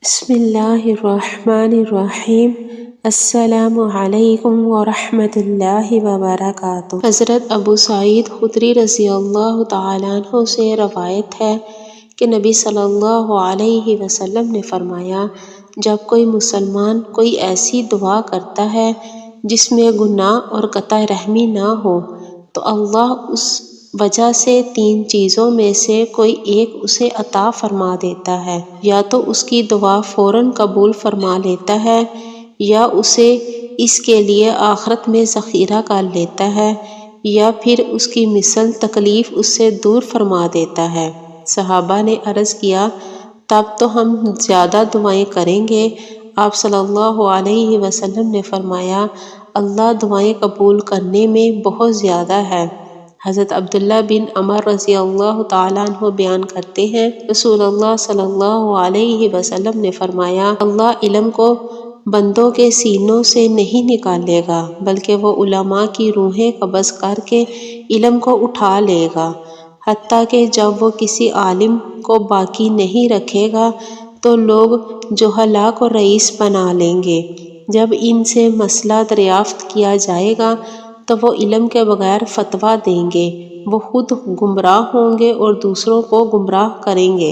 بسم اللہ الرحمن الرحیم۔ السلام علیکم ورحمۃ اللہ وبرکاتہ۔ حضرت ابو سعید خدری رضی اللہ تعالیٰ عنہ سے روایت ہے کہ نبی صلی اللہ علیہ وسلم نے فرمایا، جب کوئی مسلمان کوئی ایسی دعا کرتا ہے جس میں گناہ اور قطع رحمی نہ ہو تو اللہ اس وجہ سے 3 چیزوں میں سے کوئی ایک اسے عطا فرما دیتا ہے۔ یا تو اس کی دعا فوراً قبول فرما لیتا ہے، یا اسے اس کے لیے آخرت میں ذخیرہ کر لیتا ہے، یا پھر اس کی مثل تکلیف اس سے دور فرما دیتا ہے۔ صحابہ نے عرض کیا، تب تو ہم زیادہ دعائیں کریں گے؟ آپ صلی اللہ علیہ وسلم نے فرمایا، اللہ دعائیں قبول کرنے میں بہت زیادہ ہے۔ حضرت عبداللہ بن عمر رضی اللہ تعالیٰ عنہ بیان کرتے ہیں، رسول اللہ صلی اللہ علیہ وسلم نے فرمایا، اللہ علم کو بندوں کے سینوں سے نہیں نکالے گا بلکہ وہ علماء کی روحیں قبض کر کے علم کو اٹھا لے گا، حتیٰ کہ جب وہ کسی عالم کو باقی نہیں رکھے گا تو لوگ جہلاء کو رئیس بنا لیں گے۔ جب ان سے مسئلہ دریافت کیا جائے گا تو وہ علم کے بغیر فتویٰ دیں گے، وہ خود گمراہ ہوں گے اور دوسروں کو گمراہ کریں گے۔